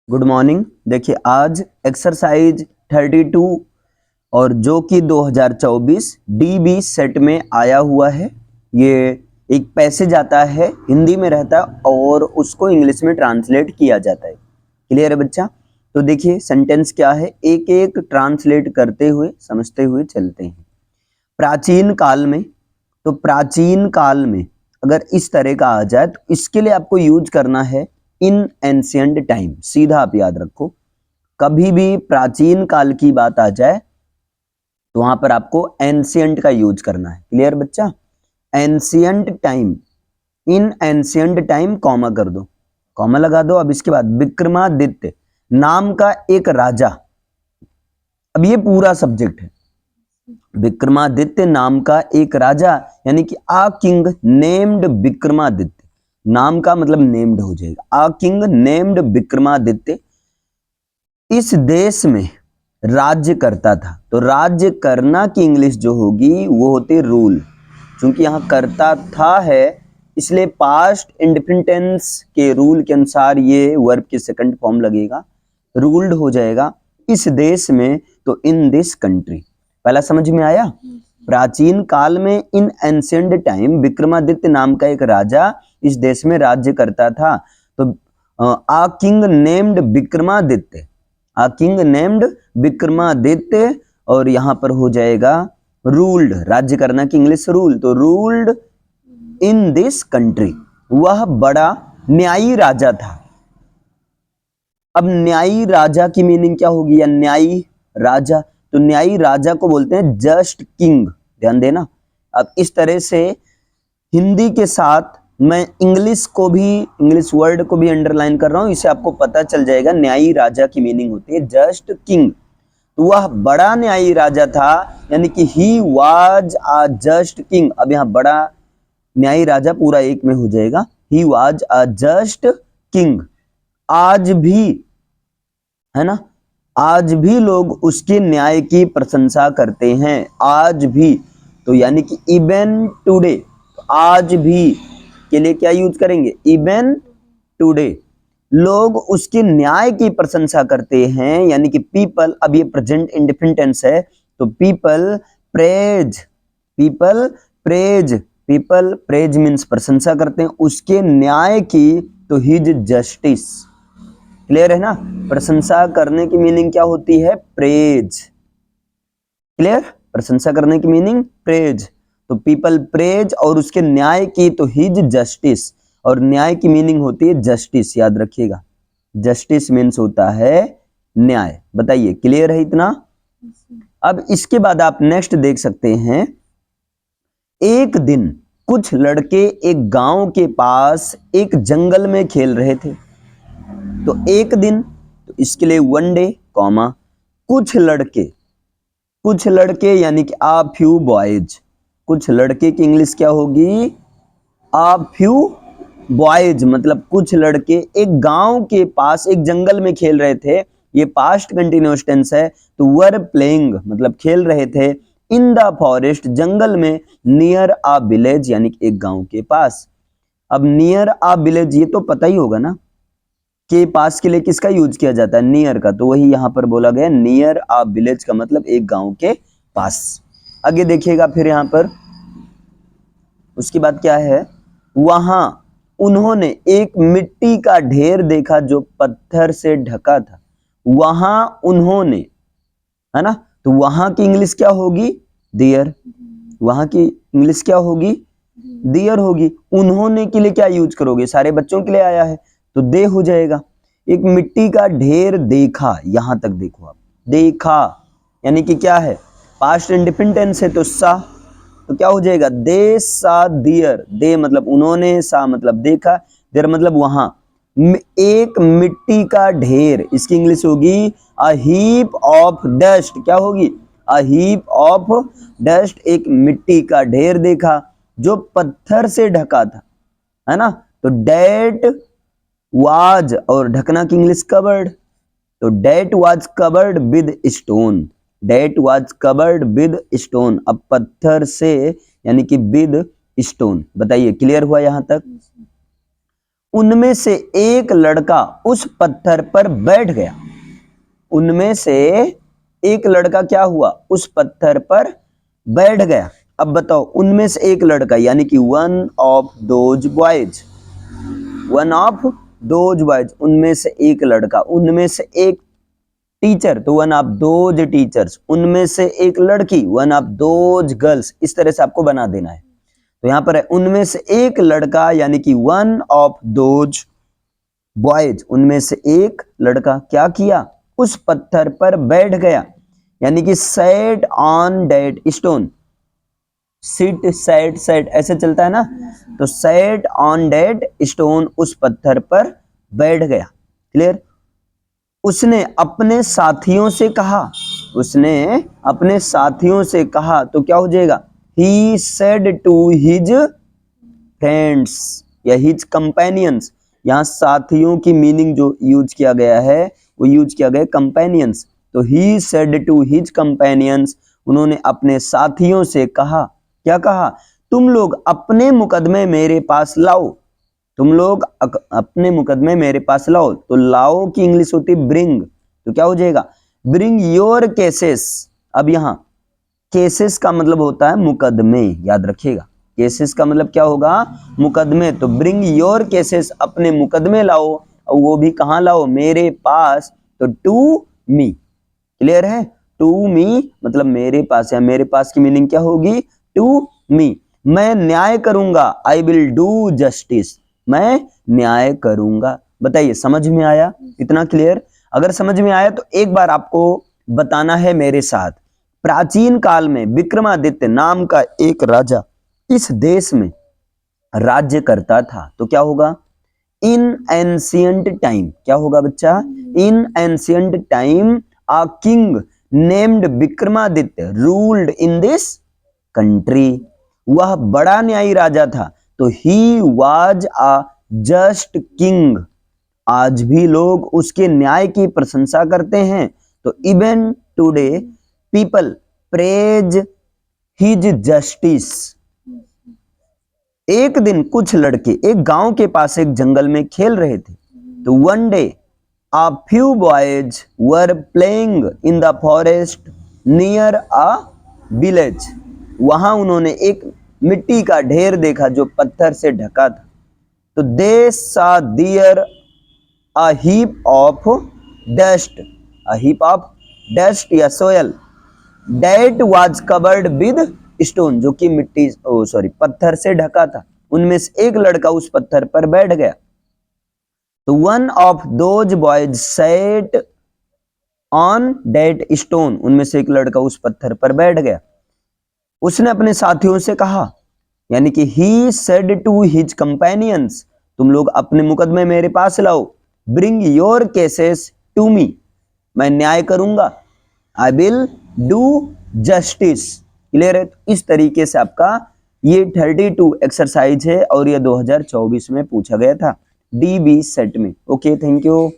Good morning. देखिए आज exercise 32 और जो कि 2024 डीबी सेट में आया हुआ है। ये एक पैसेज आता है, हिंदी में रहता है और उसको इंग्लिश में ट्रांसलेट किया जाता है। क्लियर है बच्चा? तो देखिए सेंटेंस क्या है, एक एक ट्रांसलेट करते हुए समझते हुए चलते हैं। प्राचीन काल में, तो प्राचीन काल में अगर इस तरह का आ जाए तो इसके लिए आपको यूज करना है इन एंशिएंट टाइम। सीधा आप याद रखो, कभी भी प्राचीन काल की बात आ जाए तो वहां पर आपको एंशिएंट का यूज करना है। क्लियर बच्चा? एंशिएंट टाइम, इन एंशिएंट टाइम कॉमा कर दो, कॉमा लगा दो। अब इसके बाद विक्रमादित्य नाम का एक राजा, अब ये पूरा सब्जेक्ट है। विक्रमादित्य नाम का एक राजा, यानी कि आ किंग नेम्ड विक्रमादित्य, नाम का मतलब नेम्ड हो जाएगा। आ किंग नेम्ड विक्रमादित्य इस देश में राज्य करता था। तो राज्य करना की इंग्लिश जो होगी वो होती रूल। क्योंकि यहां करता था है इसलिए पास्ट इंडेफिनिट टेंस के रूल के अनुसार ये वर्ब के सेकंड फॉर्म लगेगा, रूल्ड हो जाएगा इस देश में। तो इन दिस कंट्री, पहला समझ में आया? प्राचीन काल में इन एंशिएंट टाइम विक्रमादित्य नाम का एक राजा इस देश में राज्य करता था। तो आ किंग नेम्ड विक्रमादित्य, आ किंग नेम्ड विक्रमादित्य, और यहां पर हो जाएगा रूल्ड, राज्य करना की इंग्लिश रूल, तो रूल्ड इन दिस कंट्री। वह बड़ा न्यायी राजा था। अब न्यायी राजा की मीनिंग क्या होगी, या न्यायी राजा, तो न्यायी राजा को बोलते हैं जस्ट किंग। ध्यान देना, अब इस तरह से हिंदी के साथ मैं इंग्लिश को भी, इंग्लिश वर्ड को भी अंडरलाइन कर रहा हूं, इससे आपको पता चल जाएगा न्यायी राजा की मीनिंग होती है जस्ट किंग। तो वह बड़ा न्यायी राजा था, यानी कि he was a just king. अब यहां बड़ा न्यायी राजा पूरा एक में हो जाएगा, he was a just king. आज भी, है ना, आज भी लोग उसके न्याय की प्रशंसा करते हैं, आज भी। तो यानी कि इवन टुडे, आज भी के लिए क्या यूज करेंगे, इवन टुडे लोग उसके न्याय की प्रशंसा करते हैं, यानी कि पीपल। अब ये प्रेजेंट इंडेफिनिट टेंस है, तो people praise, people praise, people praise means प्रशंसा करते हैं उसके न्याय की, तो हिज जस्टिस। क्लियर है ना? प्रशंसा करने की मीनिंग क्या होती है, प्रेज। क्लियर? प्रशंसा करने की मीनिंग प्रेज, तो पीपल प्रेज, और उसके न्याय की तो हिज जस्टिस, और न्याय की मीनिंग होती है जस्टिस, याद रखिएगा। जस्टिस मीन्स होता है न्याय। बताइए क्लियर है इतना? अब इसके बाद आप नेक्स्ट देख सकते हैं, एक दिन कुछ लड़के एक गांव के पास एक जंगल में खेल रहे थे। तो एक दिन, तो इसके लिए वन डे कॉमा कुछ लड़के, कुछ लड़के यानी कि आ फ्यू बॉयज। कुछ लड़के की इंग्लिश क्या होगी, आ फ्यू बॉयज, मतलब कुछ लड़के एक गांव के पास एक जंगल में खेल रहे थे। ये पास्ट कंटिन्यूअस टेंस है, तो वर प्लेइंग मतलब खेल रहे थे इन द फॉरेस्ट, जंगल में, नियर आ विलेज यानी कि एक गांव के पास। अब नियर आ विलेज ये तो पता ही होगा ना, के पास के लिए किसका यूज किया जाता है, नियर का, तो वही यहां पर बोला गया नियर आ विलेज का मतलब एक गांव के पास। आगे देखिएगा फिर यहां पर उसके बाद क्या है, वहां उन्होंने एक मिट्टी का ढेर देखा जो पत्थर से ढका था। वहां उन्होंने, है ना, तो वहां की इंग्लिश क्या होगी, देयर। वहां की इंग्लिश क्या होगी, देयर होगी। उन्होंने के लिए क्या यूज करोगे, सारे बच्चों के लिए आया है तो दे हो जाएगा। एक मिट्टी का ढेर देखा, यहां तक देखो आप, देखा यानी कि क्या है, पास्ट इंडेफिनिट टेंस है तो सा, तो क्या हो जाएगा, दे सा दियर। दे मतलब उन्होंने, सा मतलब देखा, देयर मतलब वहां। एक मिट्टी का ढेर, इसकी इंग्लिश होगी अ हीप ऑफ डस्ट। क्या होगी, अ हीप ऑफ डस्ट, एक मिट्टी का ढेर देखा जो पत्थर से ढका था, है ना। तो डेट वाज, और ढकना की इंग्लिश कवर्ड, तो that was covered with stone, that was covered with stone. अब पत्थर से यानी कि विद स्टोन। बताइए क्लियर हुआ यहां तक? उनमें से एक लड़का उस पत्थर पर बैठ गया। उनमें से एक लड़का क्या हुआ, उस पत्थर पर बैठ गया। अब बताओ, उनमें से एक लड़का यानी कि one of those boys, one of those boys, उनमें से एक लड़का, उनमें से एक टीचर तो वन ऑफ दोज टीचर्स, उनमें से एक लड़की वन ऑफ दोज गर्ल्स। इस तरह से आपको बना देना है। तो यहां पर है उनमें से एक लड़का यानी कि वन ऑफ दोज बॉयज, उनमें से एक लड़का क्या किया, उस पत्थर पर बैठ गया, यानी कि sat on that stone. Sit sat sat ऐसे चलता है ना, तो सैट ऑन दैट स्टोन, उस पत्थर पर बैठ गया। क्लियर। उसने अपने साथियों से कहा, उसने अपने साथियों से कहा, तो क्या हो जाएगा, he said to his friends या his companions। यहाँ साथियों की मीनिंग जो यूज किया गया है वो यूज किया गया कंपेनियंस। तो he said to his companions, उन्होंने अपने साथियों से कहा, क्या कहा, तुम लोग अपने मुकदमे मेरे पास लाओ, तुम लोग अपने मुकदमे मेरे पास लाओ। तो लाओ की इंग्लिश होती है ब्रिंग, तो क्या हो जाएगा, ब्रिंग योर केसेस। अब यहाँ केसेस का मतलब होता है मुकदमे, याद रखिएगा, केसेस का मतलब क्या होगा, मुकदमे। तो ब्रिंग योर केसेस, अपने मुकदमे लाओ, और वो भी कहाँ लाओ, मेरे पास। तो टू मी, क्लियर है, टू मी मतलब मेरे पास, या मेरे पास की मीनिंग क्या होगी, टू मी। मैं न्याय करूंगा, आई विल डू जस्टिस, मैं न्याय करूंगा। बताइए समझ में आया, इतना क्लियर। अगर समझ में आया तो एक बार आपको बताना है मेरे साथ। प्राचीन काल में विक्रमादित्य नाम का एक राजा इस देश में राज्य करता था। तो क्या होगा, इन एंशियंट टाइम, क्या होगा बच्चा, in ancient time a king named Vikramaditya ruled in this country. वह बड़ा न्यायी राजा था, तो he was a just king. आज भी लोग उसके न्याय की प्रशंसा करते हैं। तो even today people praise his justice. एक दिन कुछ लड़के एक गांव के पास एक जंगल में खेल रहे थे। तो one day a few boys were playing in the forest near a village। वहां उन्होंने एक मिट्टी का ढेर देखा जो पत्थर से ढका था। तो they saw there a heap of dust, a heap of dust या soil that was covered with stone, जो कि मिट्टी पत्थर से ढका था। उनमें से एक लड़का उस पत्थर पर बैठ गया। तो one of those boys set on that stone, उनमें से एक लड़का उस पत्थर पर बैठ गया। उसने अपने साथियों से कहा, यानी कि he said to his companions, तुम लोग अपने मुकदमे मेरे पास लाओ, bring your cases to me, मैं न्याय करूंगा, I will do justice. Clear है। तो इस तरीके से आपका ये 32 एक्सरसाइज है और ये 2024 में पूछा गया था DB सेट में। Okay, thank you.